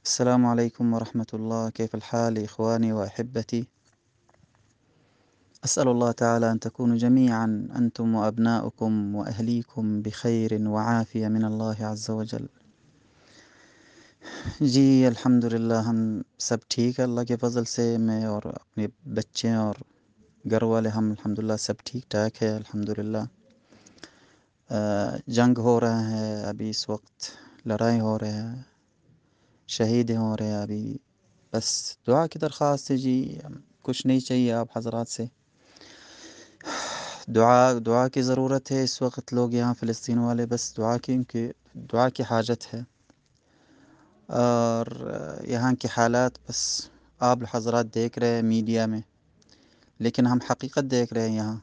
السلام عليكم ورحمة الله، كيف الحال إخواني وأحبتي؟ أسأل الله تعالى أن تكونوا جميعا أنتم وأبناؤكم وأهليكم بخير وعافية من الله عز وجل۔ جی الحمدللہ ہم سب ٹھیک ہے اللہ کے فضل سے، میں اور اپنے بچے اور گھر والے ہم الحمدللہ سب ٹھیک ٹھاک ہے الحمدللہ۔ جنگ ہو رہا ہے ابھی اس وقت، لڑائی ہو رہا ہے، شہید ہو رہے ہیں ابھی۔ بس دعا کی درخواست ہے جی، کچھ نہیں چاہیے آپ حضرات سے، دعا کی ضرورت ہے اس وقت۔ لوگ یہاں فلسطین والے بس دعا کی حاجت ہے، اور یہاں کے حالات بس آپ حضرات دیکھ رہے ہیں میڈیا میں، لیکن ہم حقیقت دیکھ رہے ہیں یہاں۔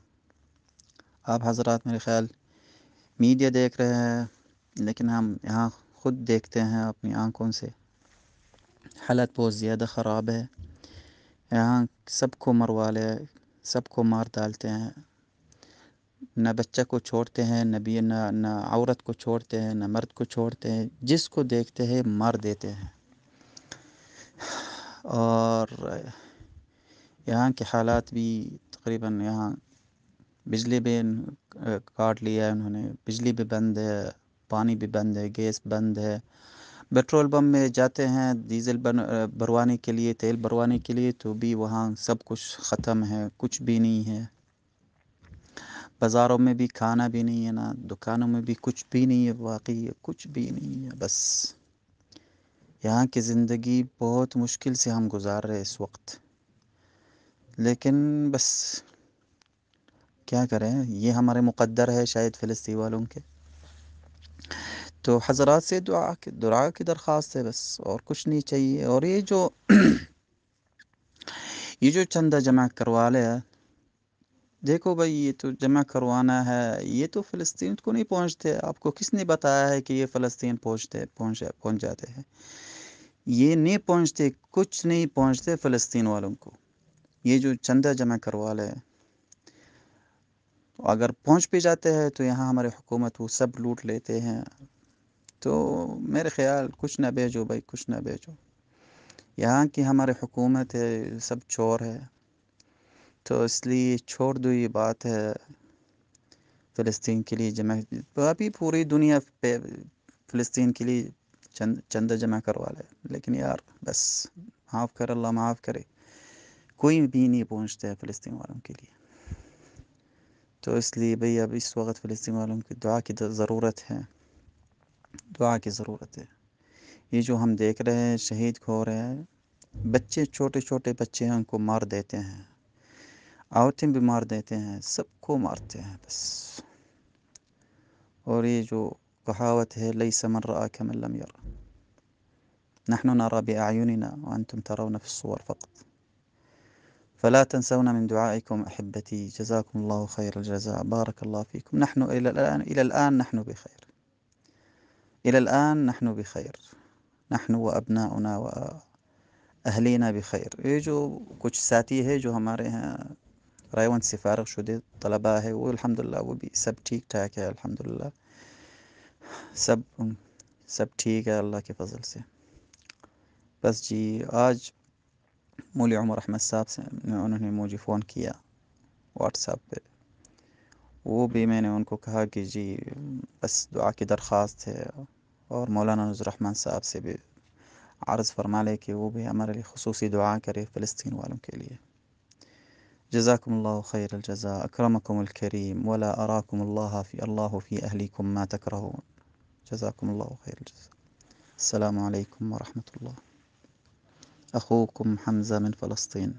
آپ حضرات میرے خیال میڈیا دیکھ رہے ہیں، لیکن ہم یہاں خود دیکھتے ہیں اپنی آنکھوں سے، حالت بہت زیادہ خراب ہے یہاں۔ سب کو مروا لے، سب کو مار ڈالتے ہیں، نہ بچہ کو چھوڑتے ہیں، نہ عورت کو چھوڑتے ہیں، نہ مرد کو چھوڑتے ہیں، جس کو دیکھتے ہیں مار دیتے ہیں۔ اور یہاں کے حالات بھی تقریباً یہاں بجلی بھی کاٹ لیا ہے انہوں نے، بجلی بھی بند ہے، پانی بھی بند ہے، گیس بند ہے۔ پیٹرول پمپ میں جاتے ہیں ڈیزل بھروانے کے لیے، تیل بھروانے کے لیے، تو بھی وہاں سب کچھ ختم ہے، کچھ بھی نہیں ہے۔ بازاروں میں بھی کھانا بھی نہیں ہے، نہ دکانوں میں بھی کچھ بھی نہیں ہے، واقعی کچھ بھی نہیں ہے۔ بس یہاں کی زندگی بہت مشکل سے ہم گزار رہے اس وقت، لیکن بس کیا کریں، یہ ہمارے مقدر ہے شاید فلسطین والوں کے۔ تو حضرات سے دعا کی درخواست ہے بس، اور کچھ نہیں چاہیے۔ اور یہ جو چندہ جمع کروا لے، دیکھو بھائی، یہ تو جمع کروانا ہے، یہ تو فلسطین کو نہیں پہنچتے۔ آپ کو کس نے بتایا ہے کہ یہ فلسطین پہنچ جاتے ہیں؟ یہ نہیں پہنچتے، کچھ نہیں پہنچتے فلسطین والوں کو۔ یہ جو چندہ جمع کروا لے، اگر پہنچ بھی جاتے ہیں تو یہاں ہمارے حکومت وہ سب لوٹ لیتے ہیں۔ تو میرے خیال کچھ نہ بھیجو بھائی، کچھ نہ بھیجو۔ یہاں کی ہمارے حکومت ہے، سب چور ہے، تو اس لیے چھوڑ دو یہ بات ہے فلسطین کے لیے جمع۔ ابھی پوری دنیا پہ فلسطین کے لیے چندہ جمع کروا لے، لیکن یار بس معاف کر، اللہ معاف کرے، کوئی بھی نہیں پہنچتا ہے فلسطین والوں کے لیے۔ تو اس لیے بھئی اب اس وقت فلسطین والوں کی دعا کی ضرورت ہے، دعا کی ضرورت ہے۔ یہ جو ہم دیکھ رہے ہیں شہید ہو رہے ہیں، بچے چھوٹے چھوٹے بچے ہیں، ان کو مار دیتے ہیں، عورتیں بھی مار دیتے ہیں، سب کو مارتے ہیں بس۔ اور یہ جو کہاوت ہے لیس من رآک من لم یر، نحن نرى بأعیننا وانتم ترون في الصور فقط، فلا تنسونا من دعائكم أحبتي، جزاكم الله خير الجزاء، بارك الله فيكم۔ نحن إلى الآن نحن بخير، إلى الآن نحن بخير، نحن وأبناؤنا وأهلينا بخير۔ یہ جو کچھ ساتھی ہے جو ہمارے ہیں رائے سے فارغ شدہ طلباء ہے، وہ الحمدللہ وہ بھی سب ٹھیک ٹھاک ہے الحمدللہ، سب ٹھیک ہے اللہ کے فضل سے۔ بس جی آج مولوی عمر احمد صاحب سے انہوں نے مجھے فون کیا واٹس ایپ پہ، وہ بھی میں نے ان کو کہا کہ جی بس دعا کی درخواست ہے، اور مولانا نذر الرحمن صاحب سے بھی عرض فرما لے کہ وہ بھی ہمارے لیے خصوصی دعا کرے فلسطین والوں کے لیے۔ جزاکم اللہ خیر الجزاء، اکرمکم الکریم، ولا اراکم اللہ فی اہلیکم ما تکرہون، جزاکم اللہ خیر الجزاء۔ السلام علیکم ورحمۃ اللہ، اخوکم حمزہ من فلسطین۔